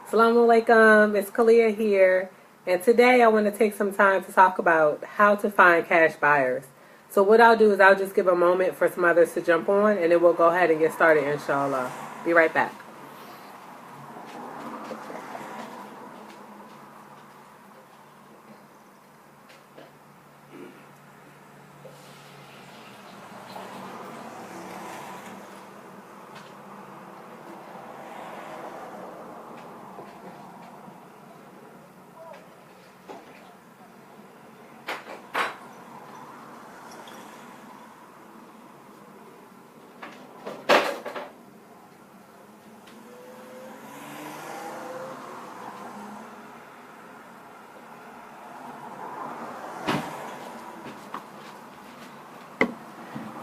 Assalamu alaikum, it's Khaliah here, and today I want to take some time to talk about how to find cash buyers. So what I'll do is I'll just give a moment for some others to jump on, and then we'll go ahead and get started, inshallah. Be right back.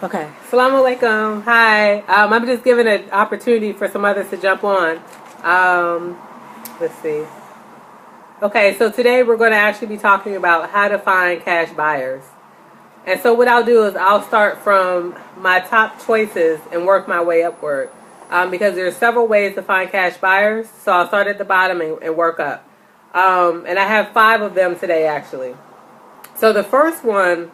Okay. Assalamu alaikum. Hi. I'm just giving an opportunity for some others to jump on. Let's see. Okay, so today we're going to actually be talking about how to find cash buyers. And so what I'll do is I'll start from my top choices and work my way upward. Because there's several ways to find cash buyers. So I'll start at the bottom and work up. And I have 5 of them today, actually. So the first one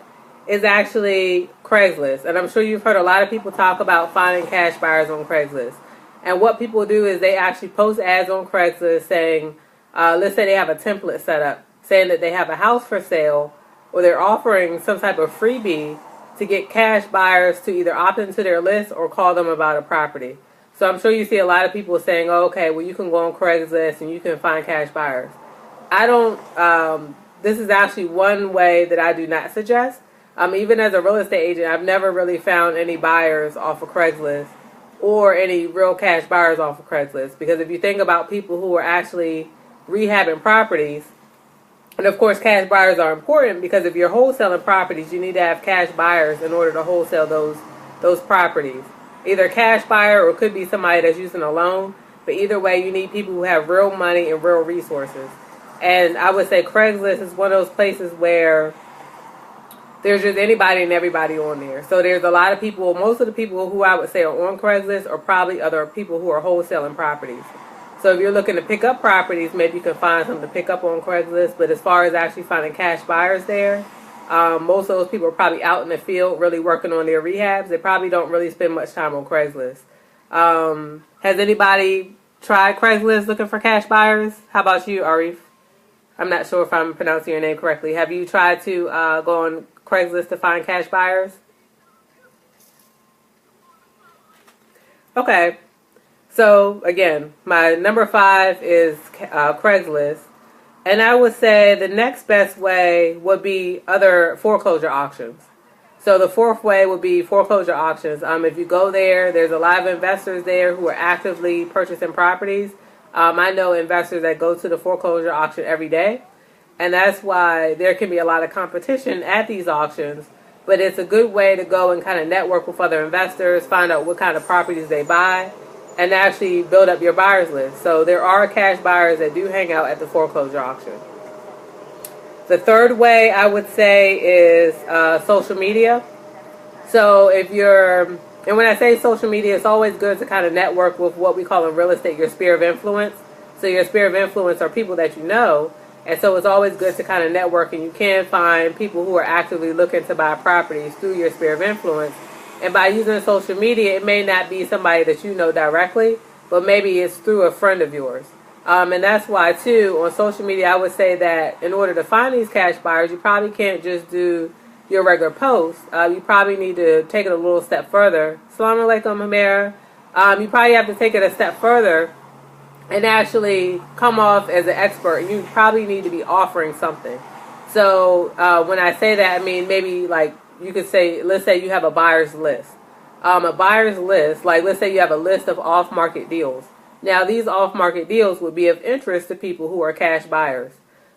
is actually Craigslist. And I'm sure you've heard a lot of people talk about finding cash buyers on Craigslist. And what people do is they actually post ads on Craigslist saying, let's say they have a template set up, saying that they have a house for sale, or they're offering some type of freebie to get cash buyers to either opt into their list or call them about a property. So I'm sure you see a lot of people saying, oh, okay, well, you can go on Craigslist and you can find cash buyers. This is actually one way that I do not suggest. Even as a real estate agent, I've never really found any buyers off of Craigslist or any real cash buyers off of Craigslist. Because if you think about people who are actually rehabbing properties, and of course cash buyers are important because if you're wholesaling properties, you need to have cash buyers in order to wholesale those properties. Either cash buyer or it could be somebody that's using a loan. But either way, you need people who have real money and real resources. And I would say Craigslist is one of those places where there's just anybody and everybody on there. So there's a lot of people, most of the people who I would say are on Craigslist are probably other people who are wholesaling properties. So if you're looking to pick up properties, maybe you can find something to pick up on Craigslist. But as far as actually finding cash buyers there, most of those people are probably out in the field really working on their rehabs. They probably don't really spend much time on Craigslist. Has anybody tried Craigslist looking for cash buyers? How about you, Arif? I'm not sure if I'm pronouncing your name correctly. Have you tried to go on Craigslist to find cash buyers? Okay. So, again, my number 5 is Craigslist. And I would say the next best way would be other foreclosure auctions. So the 4th way would be foreclosure auctions. If you go there, there's a lot of investors there who are actively purchasing properties. I know investors that go to the foreclosure auction every day. And that's why there can be a lot of competition at these auctions. But it's a good way to go and kind of network with other investors, find out what kind of properties they buy, and actually build up your buyers list. So there are cash buyers that do hang out at the foreclosure auction. The 3rd way I would say is social media. So and when I say social media, it's always good to kind of network with what we call in real estate your sphere of influence. So your sphere of influence are people that you know. And so it's always good to kind of network, and you can find people who are actively looking to buy properties through your sphere of influence. And by using social media, it may not be somebody that you know directly, but maybe it's through a friend of yours. And that's why, too, on social media, I would say that in order to find these cash buyers, you probably can't just do your regular posts. You probably need to take it a little step further. Assalamu alaikum, Hamera. You probably have to take it a step further and actually come off as an expert. You probably need to be offering something. So when I say that, I mean maybe like you could say, let's say you have a buyer's list. A buyer's list, like let's say you have a list of off-market deals. Now these off-market deals would be of interest to people who are cash buyers.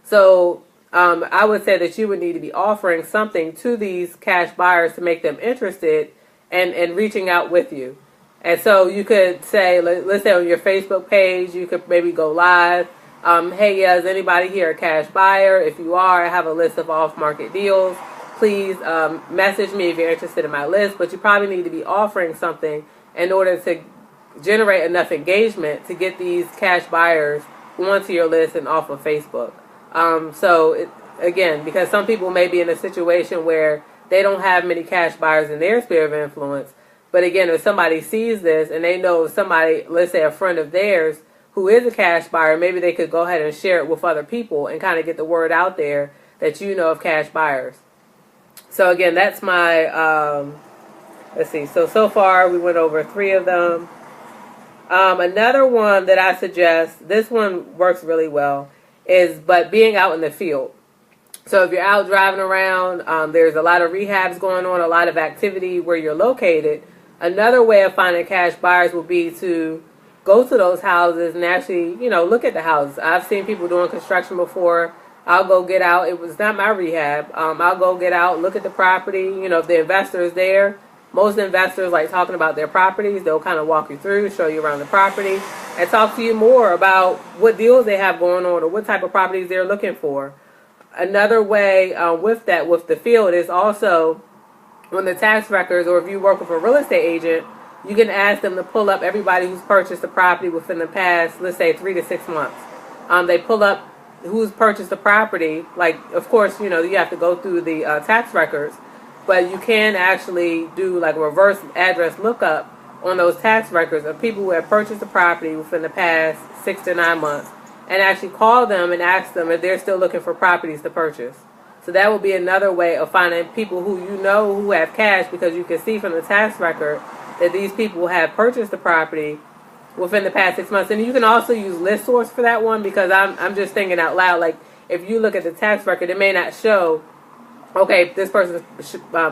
So I would say that you would need to be offering something to these cash buyers to make them interested and reaching out with you. And so you could say, let's say on your Facebook page, you could maybe go live. Hey, is anybody here a cash buyer? If you are, I have a list of off-market deals. Please message me if you're interested in my list. But you probably need to be offering something in order to generate enough engagement to get these cash buyers onto your list and off of Facebook. Again, because some people may be in a situation where they don't have many cash buyers in their sphere of influence. But again, if somebody sees this and they know somebody, let's say a friend of theirs, who is a cash buyer, maybe they could go ahead and share it with other people and kind of get the word out there that you know of cash buyers. So again, that's my, let's see. So far we went over 3 of them. Another one that I suggest, this one works really well, is being out in the field. So if you're out driving around, there's a lot of rehabs going on, a lot of activity where you're located. Another way of finding cash buyers will be to go to those houses and actually, look at the houses. I've seen people doing construction before. I'll go get out. It was not my rehab. I'll go get out, look at the property. If the investor is there, most investors like talking about their properties. They'll kind of walk you through, show you around the property, and talk to you more about what deals they have going on or what type of properties they're looking for. Another way with the field is also when the tax records, or if you work with a real estate agent, you can ask them to pull up everybody who's purchased the property within the past, let's say 3 to 6 months. They pull up who's purchased the property. Like, of course, you have to go through the tax records, but you can actually do like a reverse address lookup on those tax records of people who have purchased the property within the past 6 to 9 months, and actually call them and ask them if they're still looking for properties to purchase. So that will be another way of finding people who have cash, because you can see from the tax record that these people have purchased the property within the past 6 months. And you can also use ListSource for that one, because I'm just thinking out loud. Like, if you look at the tax record, it may not show, okay, this person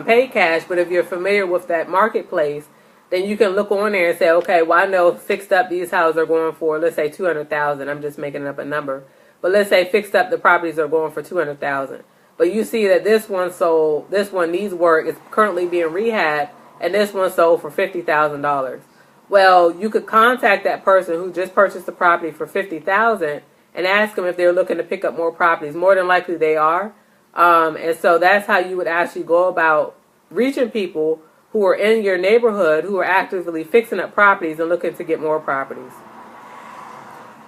paid cash, but if you're familiar with that marketplace, then you can look on there and say, okay, well, I know fixed up these houses are going for, let's say, $200,000. I'm just making up a number. But let's say fixed up the properties are going for $200,000. But you see that this one sold, this one needs work, it's currently being rehabbed, and this one sold for $50,000. Well, you could contact that person who just purchased the property for $50,000 and ask them if they're looking to pick up more properties. More than likely they are. And so that's how you would actually go about reaching people who are in your neighborhood who are actively fixing up properties and looking to get more properties.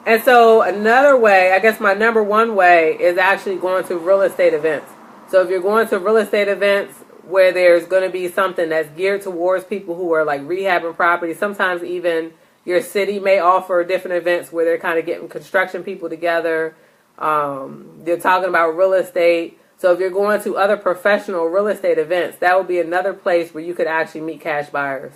And so another way, I guess my number one way, is actually going to real estate events. So if you're going to real estate events where there's going to be something that's geared towards people who are like rehabbing properties, sometimes even your city may offer different events where they're kind of getting construction people together. They're talking about real estate. So if you're going to other professional real estate events, that would be another place where you could actually meet cash buyers.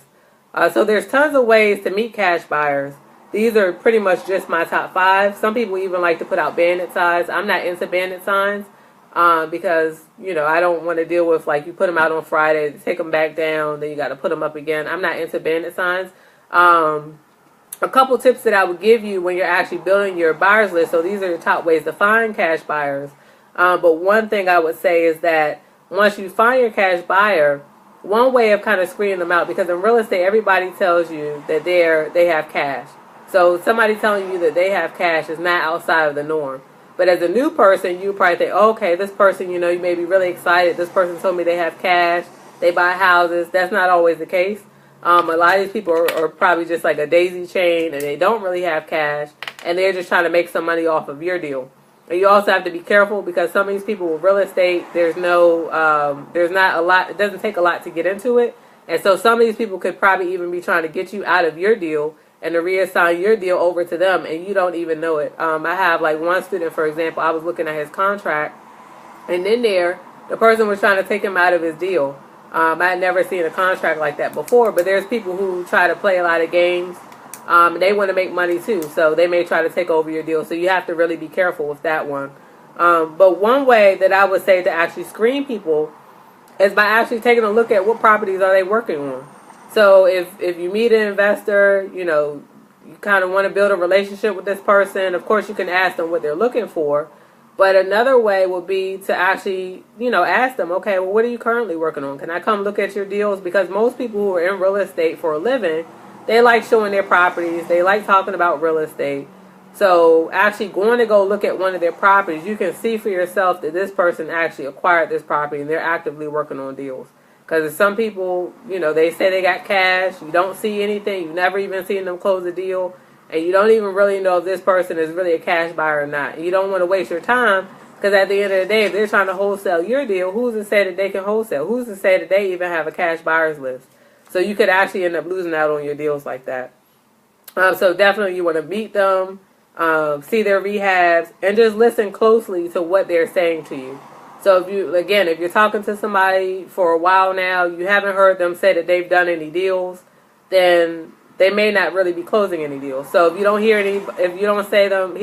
So there's tons of ways to meet cash buyers. These are pretty much just my top 5. Some people even like to put out bandit signs. I'm not into bandit signs because, I don't want to deal with, like, you put them out on Friday, take them back down, then you got to put them up again. I'm not into bandit signs. A couple tips that I would give you when you're actually building your buyers list. So these are the top ways to find cash buyers. But one thing I would say is that once you find your cash buyer, one way of kind of screening them out, because in real estate, everybody tells you that they have cash. So somebody telling you that they have cash is not outside of the norm. But as a new person, you probably think, oh, okay, this person, you may be really excited. This person told me they have cash. They buy houses. That's not always the case. A lot of these people are probably just like a daisy chain, and they don't really have cash, and they're just trying to make some money off of your deal. And you also have to be careful, because some of these people with real estate, there's not a lot. It doesn't take a lot to get into it. And so some of these people could probably even be trying to get you out of your deal and to reassign your deal over to them, and you don't even know it. I have like one student, for example, I was looking at his contract, and in there, the person was trying to take him out of his deal. I had never seen a contract like that before, but there's people who try to play a lot of games. They want to make money too, so they may try to take over your deal. So you have to really be careful with that one. But one way that I would say to actually screen people is by actually taking a look at what properties are they working on. So if you meet an investor, you kind of want to build a relationship with this person. Of course, you can ask them what they're looking for. But another way would be to actually, ask them, okay, well, what are you currently working on? Can I come look at your deals? Because most people who are in real estate for a living, they like showing their properties. They like talking about real estate. So actually going to go look at one of their properties, you can see for yourself that this person actually acquired this property and they're actively working on deals. Because some people, they say they got cash. You don't see anything. You've never even seen them close a deal. and you don't even really know if this person is really a cash buyer or not. You don't want to waste your time, because at the end of the day, if they're trying to wholesale your deal, who's to say that they can wholesale? Who's to say that they even have a cash buyers list? So you could actually end up losing out on your deals like that. So definitely you want to meet them, see their rehabs, and just listen closely to what they're saying to you. So if you're talking to somebody for a while now, you haven't heard them say that they've done any deals, then they may not really be closing any deals. So if you don't hear hear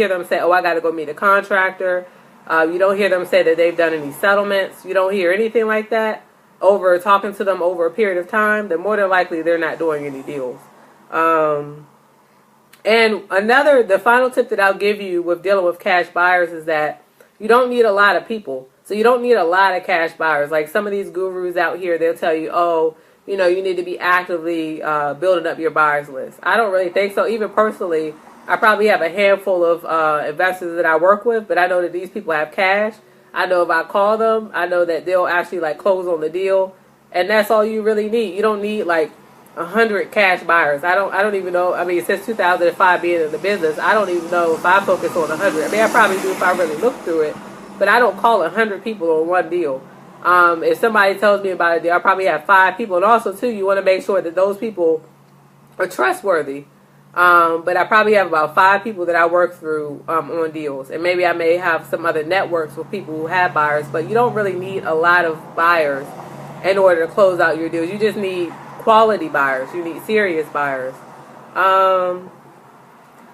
them say, "Oh, I got to go meet a contractor," you don't hear them say that they've done any settlements. You don't hear anything like that over talking to them over a period of time. Then more than likely they're not doing any deals. And the final tip that I'll give you with dealing with cash buyers is that you don't need a lot of people. So you don't need a lot of cash buyers. Like some of these gurus out here, they'll tell you, oh, you need to be actively building up your buyers list. I don't really think so. Even personally, I probably have a handful of investors that I work with, but I know that these people have cash. I know if I call them, I know that they'll actually close on the deal. And that's all you really need. You don't need 100 cash buyers. I don't even know. I mean, since 2005 being in the business, I don't even know if I focus on 100. I mean, I probably do if I really look through it, but I don't call 100 people on one deal. If somebody tells me about a deal, I probably have 5 people. And also, too, you want to make sure that those people are trustworthy. But I probably have about 5 people that I work through on deals. And maybe I may have some other networks with people who have buyers. But you don't really need a lot of buyers in order to close out your deals. You just need quality buyers. You need serious buyers.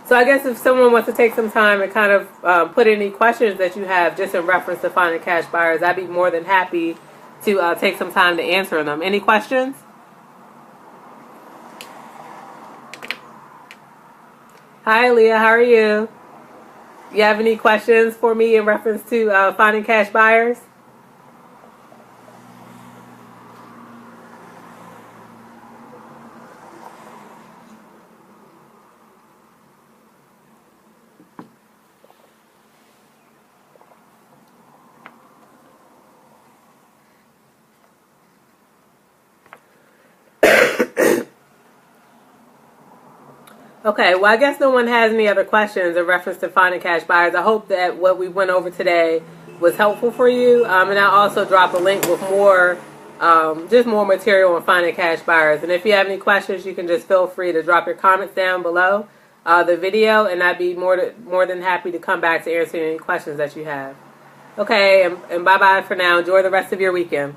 So I guess if someone wants to take some time and kind of put any questions that you have just in reference to finding cash buyers, I'd be more than happy to take some time to answer them. Any questions? Hi, Leah. How are you? You have any questions for me in reference to finding cash buyers? Okay, well, I guess no one has any other questions in reference to finding cash buyers. I hope that what we went over today was helpful for you. And I'll also drop a link with more material on finding cash buyers. And if you have any questions, you can just feel free to drop your comments down below the video, and I'd be more than happy to come back to answer any questions that you have. Okay, and bye-bye for now. Enjoy the rest of your weekend.